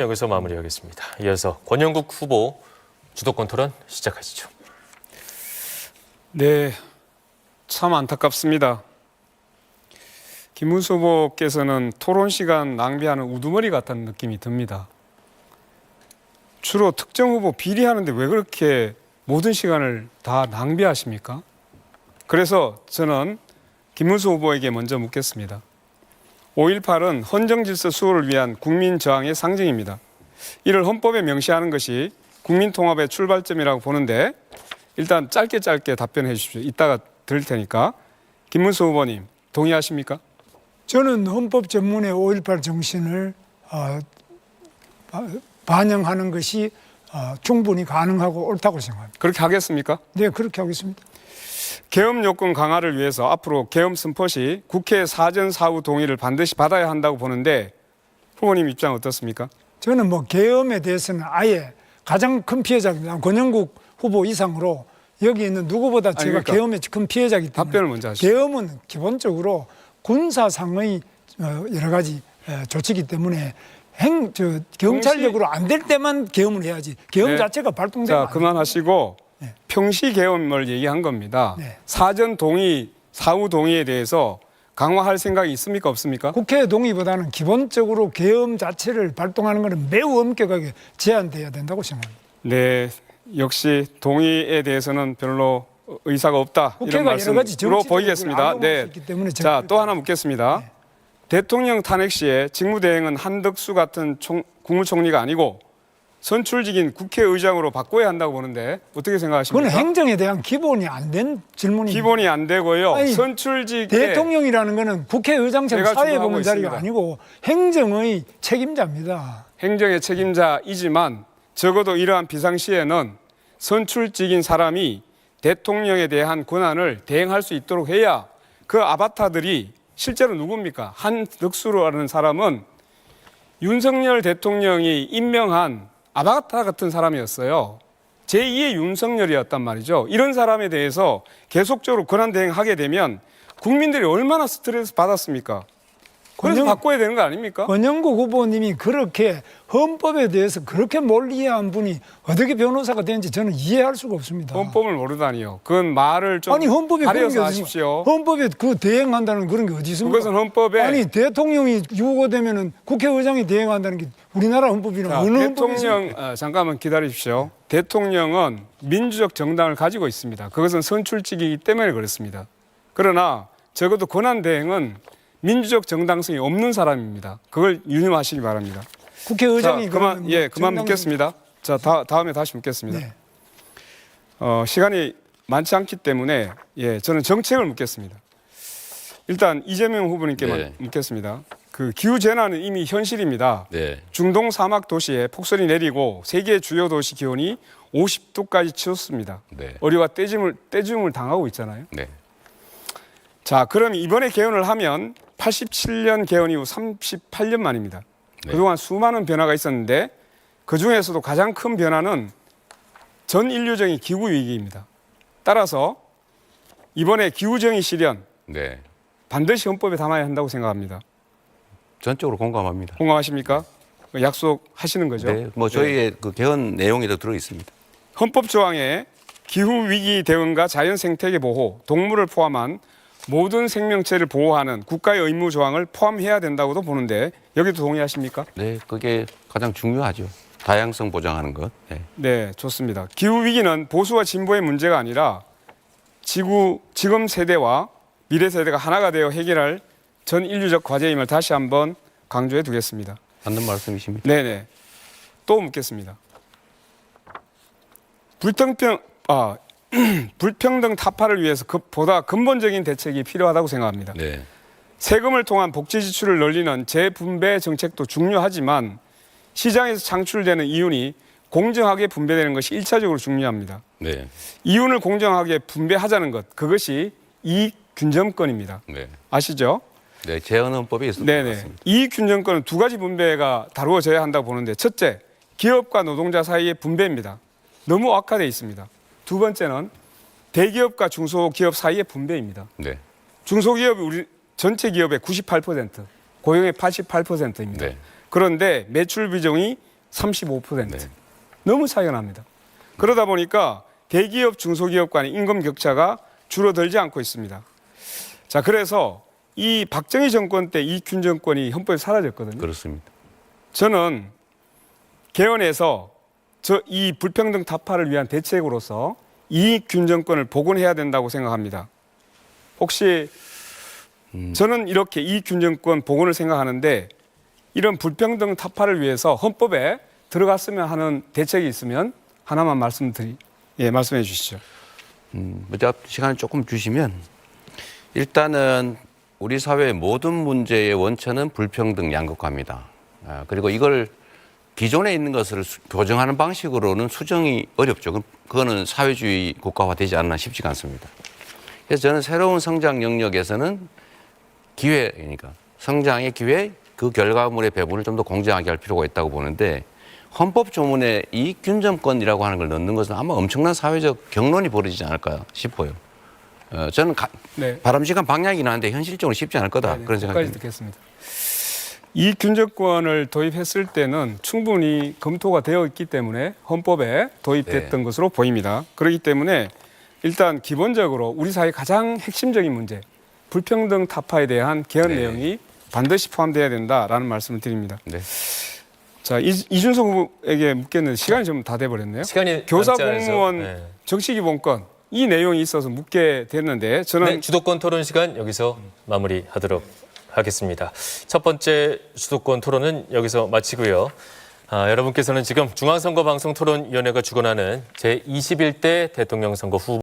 여기서 마무리하겠습니다. 이어서 권영국 후보 주도권 토론 시작하시죠. 네, 참 안타깝습니다. 김문수 후보께서는 토론 시간 낭비하는 우두머리 같다는 느낌이 듭니다. 주로 특정 후보 비리하는데 왜 그렇게 모든 시간을 다 낭비하십니까? 그래서 저는 김문수 후보에게 먼저 묻겠습니다. 5.18은 헌정질서 수호를 위한 국민 저항의 상징입니다. 이를 헌법에 명시하는 것이 국민 통합의 출발점이라고 보는데 일단 짧게 답변해 주십시오. 이따가 들을 테니까. 김문수 후보님 동의하십니까? 저는 헌법 전문의 5.18 정신을 반영하는 것이 충분히 가능하고 옳다고 생각합니다. 그렇게 하겠습니까? 네, 그렇게 하겠습니다. 계엄 요건 강화를 위해서 앞으로 계엄 선포 시 국회 사전 사후 동의를 반드시 받아야 한다고 보는데 후보님 입장 어떻습니까? 저는 뭐 계엄에 대해서는 아예 가장 큰 피해자입니다. 권영국 후보 이상으로 여기 있는 누구보다 제가 그러니까 계엄의 큰 피해자이기 때문에 답변을 먼저 하시죠. 계엄은 기본적으로 군사상의 여러 가지 조치이기 때문에 경찰력으로 안 될 때만 계엄을 해야지 계엄 네. 자체가 발동되면 자, 그만하시고 네. 평시 계엄을 얘기한 겁니다. 네. 사전 동의, 사후 동의에 대해서 강화할 생각이 있습니까? 없습니까? 국회 동의보다는 기본적으로 계엄 자체를 발동하는 것은 매우 엄격하게 제한돼야 된다고 생각합니다. 네, 역시 동의에 대해서는 별로 의사가 없다 이런 국회가 여러 가지 말씀으로 정치적으로 보이겠습니다. 악용할 네, 수 있기 때문에 자, 또 하나 묻겠습니다. 네. 대통령 탄핵 시에 직무대행은 한덕수 같은 국무총리가 아니고 선출직인 국회의장으로 바꿔야 한다고 보는데 어떻게 생각하십니까? 그건 행정에 대한 기본이 안 된 질문입니다. 기본이 안 되고요. 아니, 선출직에 대통령이라는 것은 국회의장처럼 제가 사회에 주도하고 보는 자리가 있습니다. 아니고 행정의 책임자입니다. 행정의 책임자이지만 적어도 이러한 비상시에는 선출직인 사람이 대통령에 대한 권한을 대행할 수 있도록 해야 그 아바타들이 실제로 누굽니까? 한덕수라는 사람은 윤석열 대통령이 임명한 아바타 같은 사람이었어요. 제2의 윤석열이었단 말이죠. 이런 사람에 대해서 계속적으로 권한 대행하게 되면 국민들이 얼마나 스트레스 받았습니까? 그래서 바꿔야 되는 거 아닙니까? 권영국 후보님이 그렇게 헌법에 대해서 그렇게 뭘 이해한 분이 어떻게 변호사가 되는지 저는 이해할 수가 없습니다. 헌법을 모르다니요. 그건 말을 좀 아니 헌법에 그런 게 가려서 어디 하십시오. 헌법에 그 대행한다는 그런 게 어디 있습니까? 그것은 헌법에 아니 대통령이 유고되면은 국회의장이 대행한다는 게 우리나라 헌법이나 자, 어느 헌법이 대통령 있습니까? 잠깐만 기다리십시오. 대통령은 민주적 정당을 가지고 있습니다. 그것은 선출직이기 때문에 그렇습니다. 그러나 적어도 권한 대행은 민주적 정당성이 없는 사람입니다. 그걸 유념하시기 바랍니다. 국회의장이 자, 그만 그러면 그만 정당- 묻겠습니다. 자, 다음에 다시 묻겠습니다. 네. 시간이 많지 않기 때문에 저는 정책을 묻겠습니다. 일단 이재명 후보님께만 네. 묻겠습니다. 그 기후 재난은 이미 현실입니다. 네. 중동 사막 도시에 폭설이 내리고 세계 주요 도시 기온이 50도까지 치솟습니다. 네. 어류가 떼짐을 당하고 있잖아요. 네. 자, 그럼 이번에 개헌을 하면 87년 개헌 이후 38년 만입니다. 네. 그동안 수많은 변화가 있었는데 그중에서도 가장 큰 변화는 전 인류적인 기후 위기입니다. 따라서 이번에 기후정의 실현 네. 반드시 헌법에 담아야 한다고 생각합니다. 전적으로 공감합니다. 공감하십니까? 약속하시는 거죠? 네. 뭐 저희의 그 개헌 내용에도 들어 있습니다. 헌법 조항에 기후 위기 대응과 자연 생태계 보호, 동물을 포함한 모든 생명체를 보호하는 국가의 의무 조항을 포함해야 된다고도 보는데 여기도 동의하십니까? 네. 그게 가장 중요하죠. 다양성 보장하는 것. 네. 네, 좋습니다. 기후 위기는 보수와 진보의 문제가 아니라 지금 세대와 미래 세대가 하나가 되어 해결할 전 인류적 과제임을 다시 한번 강조해 두겠습니다. 맞는 말씀이십니다. 네네. 또 묻겠습니다. 불평등 타파를 위해서 보다 근본적인 대책이 필요하다고 생각합니다. 네. 세금을 통한 복지 지출을 늘리는 재분배 정책도 중요하지만 시장에서 창출되는 이윤이 공정하게 분배되는 것이 1차적으로 중요합니다. 네. 이윤을 공정하게 분배하자는 것, 그것이 이익 균점권입니다. 네. 아시죠? 네. 제헌헌법에 있었던 것 네네. 같습니다. 이익 균점권은 두 가지 분배가 다루어져야 한다고 보는데 첫째, 기업과 노동자 사이의 분배입니다. 너무 악화되어 있습니다. 두 번째는 대기업과 중소기업 사이의 분배입니다. 네. 중소기업이 우리 전체 기업의 98%, 고용의 88%입니다. 네. 그런데 매출 비중이 35%. 너무 차이가 납니다. 그러다 보니까 대기업, 중소기업 간의 임금 격차가 줄어들지 않고 있습니다. 자, 그래서 이 박정희 정권 때 이익균 정권이 헌법에 사라졌거든요. 그렇습니다. 저는 개헌에서 이 불평등 타파를 위한 대책으로서 이익균 정권을 복원해야 된다고 생각합니다. 혹시 저는 이렇게 이익균 정권 복원을 생각하는데 이런 불평등 타파를 위해서 헌법에 들어갔으면 하는 대책이 있으면 하나만 말씀해 주시죠. 시간을 조금 주시면 일단은 우리 사회의 모든 문제의 원천은 불평등 양극화입니다. 그리고 이걸 기존에 있는 것을 교정하는 방식으로는 수정이 어렵죠. 그거는 사회주의 국가화 되지 않나 싶지가 않습니다. 그래서 저는 새로운 성장 영역에서는 기회니까 성장의 기회, 그 결과물의 배분을 좀 더 공정하게 할 필요가 있다고 보는데 헌법 조문에 이익균 정권이라고 하는 걸 넣는 것은 아마 엄청난 사회적 경론이 벌어지지 않을까 싶어요. 저는 바람직한 방향이긴 한데 현실적으로 쉽지 않을 거다. 그런 생각이 듣겠습니다. 이익균 정권을 도입했을 때는 충분히 검토가 되어 있기 때문에 헌법에 도입됐던 것으로 보입니다. 그렇기 때문에 일단 기본적으로 우리 사회 가장 핵심적인 문제, 불평등 타파에 대한 개헌 내용이 반드시 포함되어야 된다라는 말씀을 드립니다. 자, 이준석 후보에게 묻겠는데 시간이 좀 다 돼버렸네요. 시간이 교사 남지 않아서. 공무원 정치기본권 이 내용이 있어서 묻게 됐는데 저는 주도권 토론 시간 여기서 마무리하도록 하겠습니다. 첫 번째 주도권 토론은 여기서 마치고요. 여러분께서는 지금 중앙선거방송토론위원회가 주관하는 제21대 대통령 선거 후보